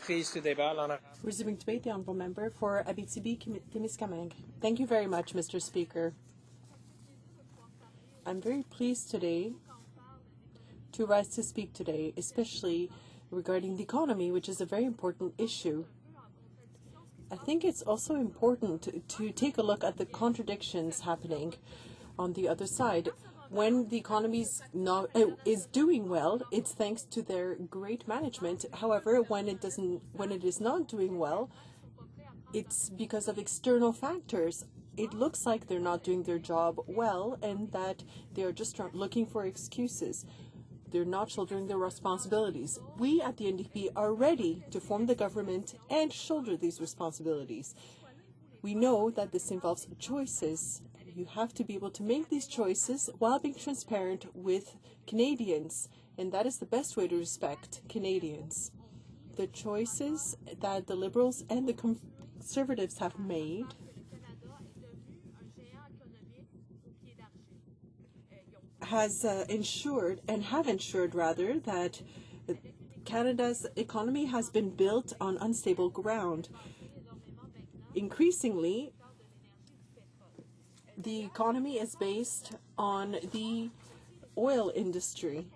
reprise du débat. Resuming debate, the honourable member for Abitibi-Témiscamingue. Thank you very much, Mr. Speaker. I'm very pleased today to rise to speak today, especially regarding the economy, which is a very important issue. I think it's also important to take a look at the contradictions happening on the other side. When the economy is doing well, it's thanks to their great management. However, when it is not doing well, it's because of external factors. It looks like they're not doing their job well and that they are just looking for excuses. They're not shouldering their responsibilities. We at the NDP are ready to form the government and shoulder these responsibilities. We know that this involves choices. You have to be able to make these choices while being transparent with Canadians, and that is the best way to respect Canadians. The choices that the Liberals and the Conservatives have made has ensured that Canada's economy has been built on unstable ground. Increasingly, the economy is based on the oil industry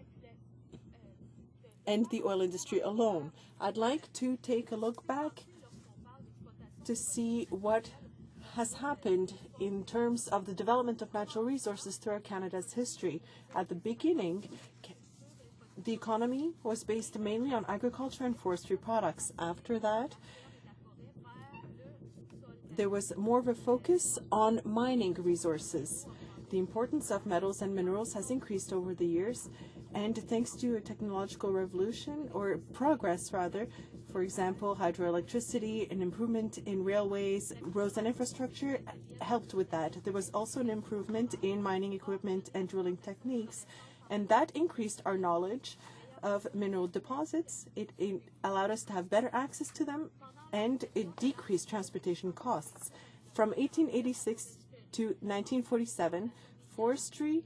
and the oil industry alone. I'd like to take a look back to see what has happened in terms of the development of natural resources throughout Canada's history. At the beginning, the economy was based mainly on agriculture and forestry products. After that, there was more of a focus on mining resources. The importance of metals and minerals has increased over the years, and thanks to a technological revolution, or progress rather, for example, hydroelectricity, an improvement in railways, roads and infrastructure helped with that. There was also an improvement in mining equipment and drilling techniques, and that increased our knowledge of mineral deposits. It allowed us to have better access to them, and it decreased transportation costs. From 1886 to 1947, forestry,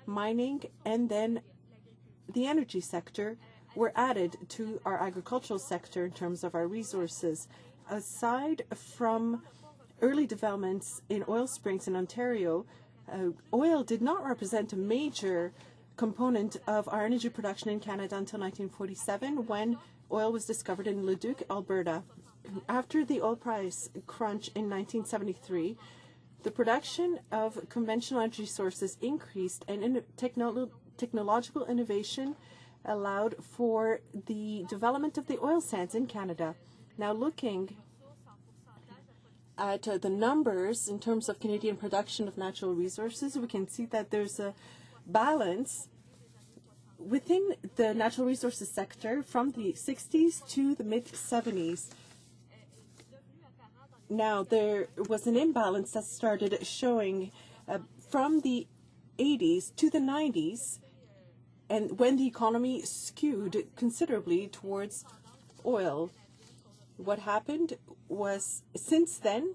mining, and then the energy sector were added to our agricultural sector in terms of our resources. Aside from early developments in oil springs in Ontario, oil did not represent a major component of our energy production in Canada until 1947, when oil was discovered in Leduc, Alberta. After the oil price crunch in 1973, the production of conventional energy sources increased, and technological innovation allowed for the development of the oil sands in Canada. Now, looking at the numbers in terms of Canadian production of natural resources, we can see that there's a balance within the natural resources sector from the 60s to the mid-70s. Now, there was an imbalance that started showing from the 80s to the 90s, and when the economy skewed considerably towards oil. What happened was, since then,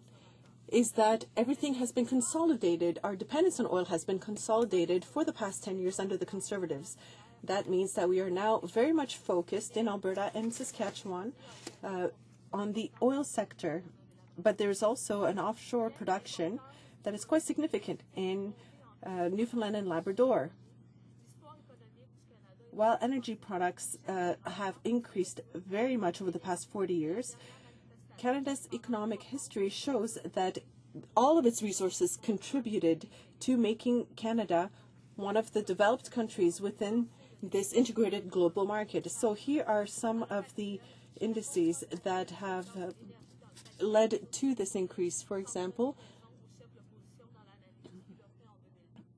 is that everything has been consolidated. Our dependence on oil has been consolidated for the past 10 years under the Conservatives. That means that we are now very much focused in Alberta and Saskatchewan on the oil sector. But there's also an offshore production that is quite significant in Newfoundland and Labrador. While energy products have increased very much over the past 40 years, Canada's economic history shows that all of its resources contributed to making Canada one of the developed countries within this integrated global market. So here are some of the indices that have led to this increase. For example,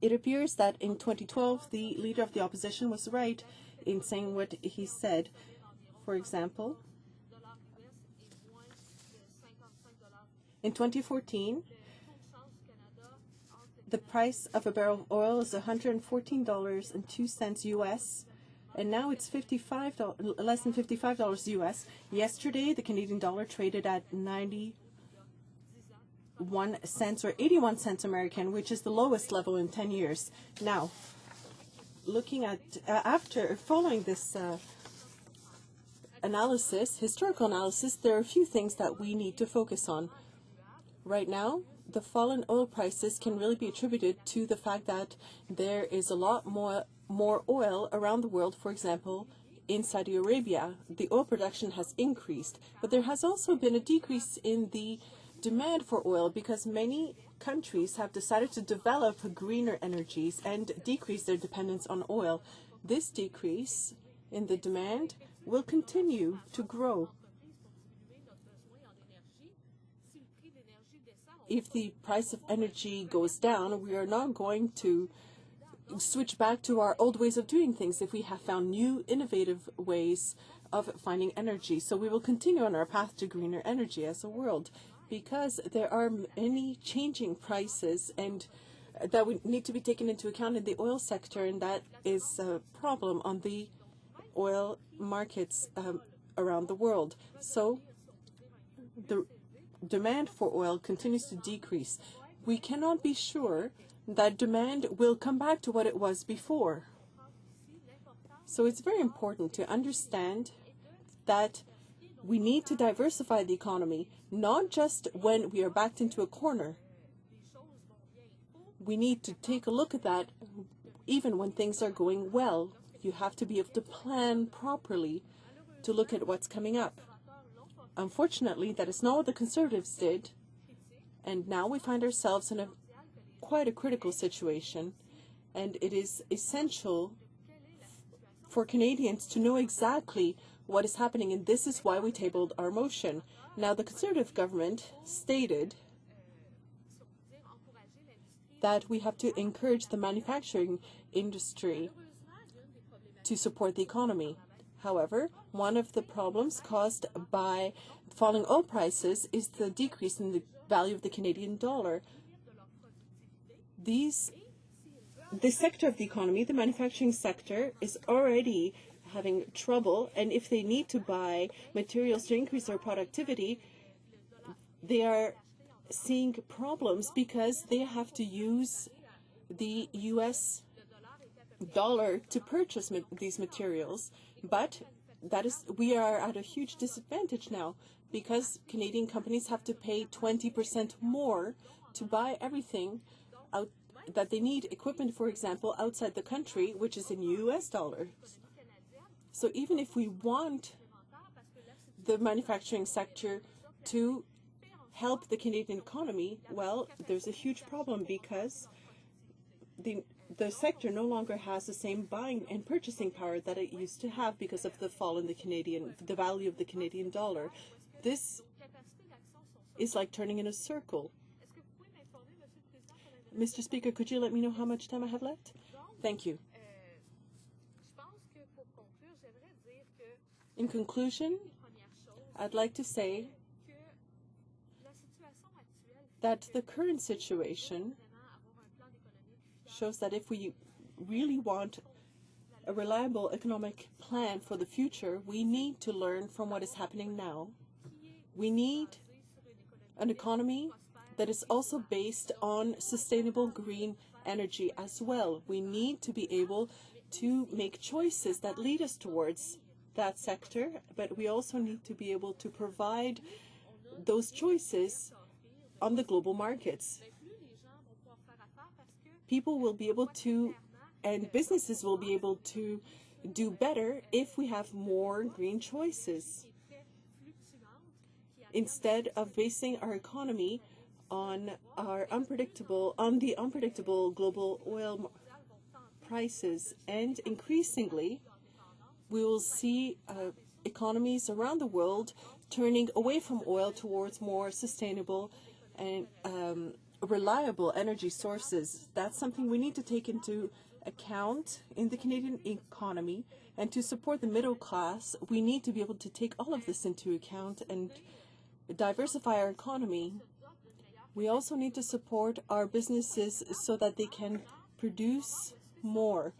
it appears that in 2012, the leader of the opposition was right in saying what he said. For example, in 2014, the price of a barrel of oil is $114.02 US, and now it's less than $55 US. Yesterday, the Canadian dollar traded at 91 cents or 81 cents American, which is the lowest level in 10 years. Now, looking at following this historical analysis, there are a few things that we need to focus on. Right now, the fall in oil prices can really be attributed to the fact that there is a lot more oil around the world. For example, in Saudi Arabia, the oil production has increased, but there has also been a decrease in the demand for oil because many countries have decided to develop greener energies and decrease their dependence on oil. This decrease in the demand will continue to grow. If the price of energy goes down, we are not going to switch back to our old ways of doing things if we have found new innovative ways of finding energy. So we will continue on our path to greener energy as a world because there are many changing prices and that would need to be taken into account in the oil sector, and that is a problem on the oil markets around the world. So the demand for oil continues to decrease. We cannot be sure that demand will come back to what it was before. So it's very important to understand that we need to diversify the economy, not just when we are backed into a corner. We need to take a look at that even when things are going well. You have to be able to plan properly to look at what's coming up. Unfortunately, that is not what the Conservatives did, and now we find ourselves in quite a critical situation, and it is essential for Canadians to know exactly what is happening, and this is why we tabled our motion. Now, the Conservative government stated that we have to encourage the manufacturing industry to support the economy. However, one of the problems caused by falling oil prices is the decrease in the value of the Canadian dollar. This sector of the economy, the manufacturing sector, is already having trouble, and if they need to buy materials to increase their productivity, they are seeing problems because they have to use the U.S. dollar to purchase these materials. But we are at a huge disadvantage now because Canadian companies have to pay 20% more to buy everything out that they need, equipment, for example, outside the country, which is in U.S. dollars. So even if we want the manufacturing sector to help the Canadian economy, well, there's a huge problem because the sector no longer has the same buying and purchasing power that it used to have because of the fall in the value of the Canadian dollar. This is like turning in a circle. Mr. Speaker, could you let me know how much time I have left? Thank you. In conclusion, I'd like to say that the current situation shows that if we really want a reliable economic plan for the future, we need to learn from what is happening now. We need an economy that is also based on sustainable green energy as well. We need to be able to make choices that lead us towards that sector, but we also need to be able to provide those choices on the global markets. People will be able to, and businesses will be able to do better if we have more green choices, instead of basing our economy on the unpredictable global oil prices. And increasingly, we will see economies around the world turning away from oil towards more sustainable and reliable energy sources. That's something we need to take into account in the Canadian economy. And to support the middle class, we need to be able to take all of this into account and diversify our economy. We also need to support our businesses so that they can produce more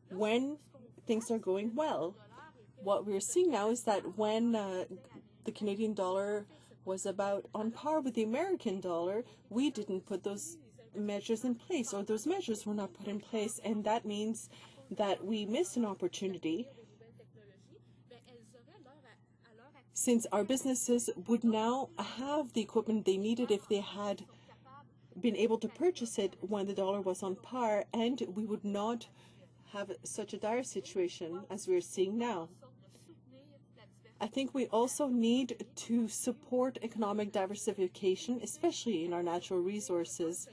when things are going well. What we're seeing now is that when the Canadian dollar was about on par with the American dollar, we didn't put those measures in place, or those measures were not put in place, and that means that we missed an opportunity. since our businesses would now have the equipment they needed if they had been able to purchase it when the dollar was on par, and we would not have such a dire situation as we're seeing now. I think we also need to support economic diversification, especially in our natural resources,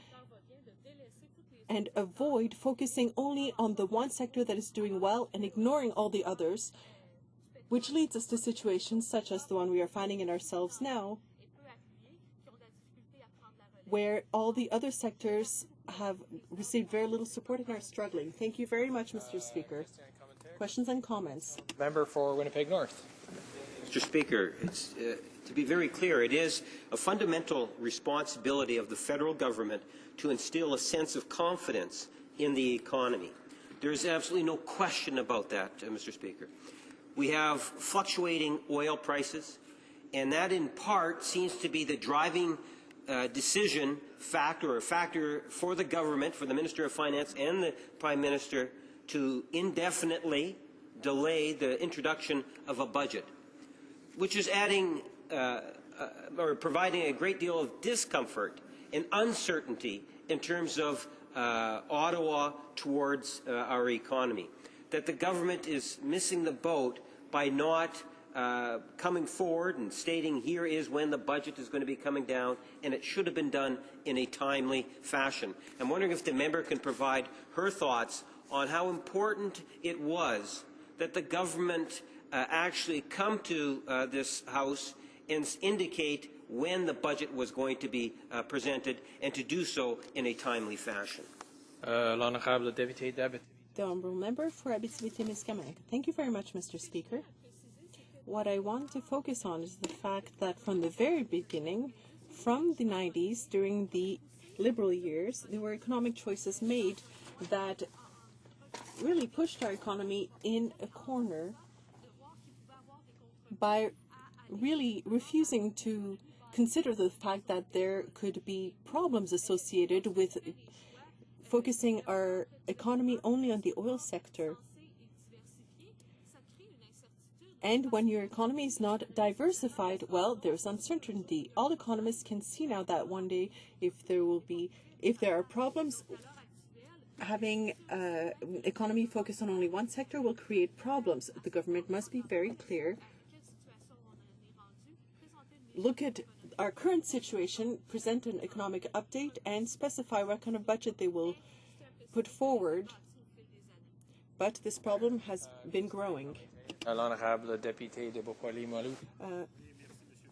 and avoid focusing only on the one sector that is doing well and ignoring all the others, which leads us to situations such as the one we are finding in ourselves now, where all the other sectors have received very little support and are struggling. Thank you very much, Mr. Speaker. Questions and comments? Member for Winnipeg North. Mr. Speaker, to be very clear, it is a fundamental responsibility of the federal government to instill a sense of confidence in the economy. There is absolutely no question about that, Mr. Speaker. We have fluctuating oil prices, and that in part seems to be the driving decision factor, or a factor for the government, for the Minister of Finance and the Prime Minister to indefinitely delay the introduction of a budget, which is adding or providing a great deal of discomfort and uncertainty in terms of Ottawa towards our economy. That the government is missing the boat by not coming forward and stating here is when the budget is going to be coming down, and it should have been done in a timely fashion. I'm wondering if the member can provide her thoughts on how important it was that the government actually come to this House and indicate when the budget was going to be presented, and to do so in a timely fashion. L'honorable Deputy Debat. The Honourable Member for Abitibi-Témiscamingue. Thank you very much, Mr. Speaker. What I want to focus on is the fact that from the very beginning, from the 90s, during the Liberal years, there were economic choices made that really pushed our economy in a corner by really refusing to consider the fact that there could be problems associated with focusing our economy only on the oil sector. And when your economy is not diversified, well, there's uncertainty. All economists can see now that one day, if there are problems, having an economy focused on only one sector will create problems. The government must be very clear. Look at our current situation, present an economic update, and specify what kind of budget they will put forward. But this problem has been growing. L'honorable Deputy de Beauport-Limoilou.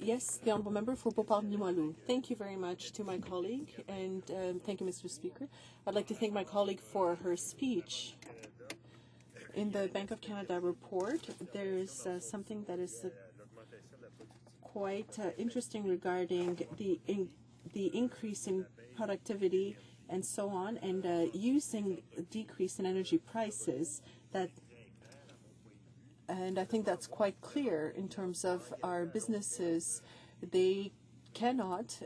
Yes, the Honourable Member for Beauport-Limoilou. Thank you very much to my colleague, and thank you, Mr. Speaker. I'd like to thank my colleague for her speech. In the Bank of Canada report, there is something that is quite interesting regarding the increase in productivity and so on, and using a decrease in energy prices. And I think that's quite clear in terms of our businesses. They cannot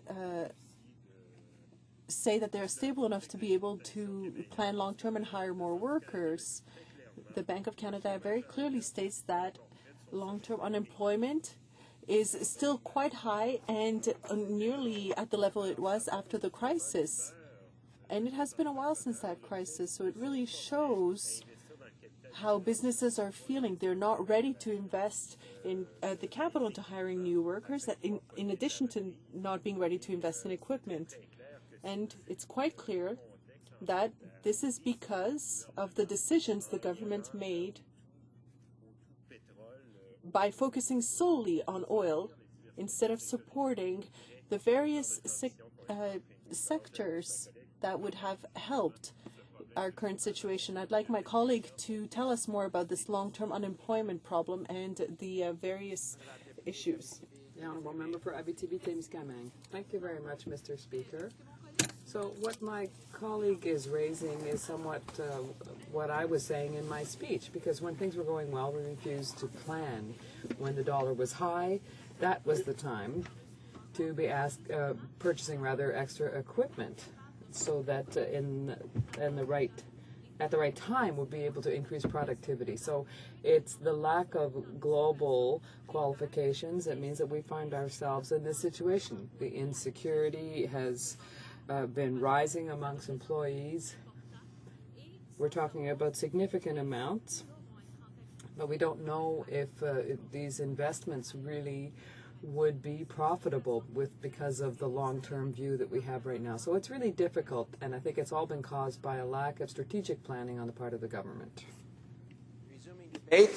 say that they're stable enough to be able to plan long-term and hire more workers. The Bank of Canada very clearly states that long-term unemployment is still quite high and nearly at the level it was after the crisis. And it has been a while since that crisis, so it really shows how businesses are feeling. They're not ready to invest in the capital into hiring new workers, in addition to not being ready to invest in equipment. And it's quite clear that this is because of the decisions the government made by focusing solely on oil instead of supporting the various sectors that would have helped our current situation. I'd like my colleague to tell us more about this long-term unemployment problem and the various issues. The Honourable Member for Abitibi-Témiscamingue. Thank you very much, Mr. Speaker. So what my colleague is raising is somewhat what I was saying in my speech, because when things were going well, we refused to plan. When the dollar was high, that was the time to be purchasing extra equipment, so that in the right at the right time would be able to increase productivity. So it's the lack of global qualifications that means that we find ourselves in this situation. The insecurity has been rising amongst employees. We're talking about significant amounts, but we don't know if these investments really would be profitable because of the long-term view that we have right now. So it's really difficult, and I think it's all been caused by a lack of strategic planning on the part of the government. Resuming debate.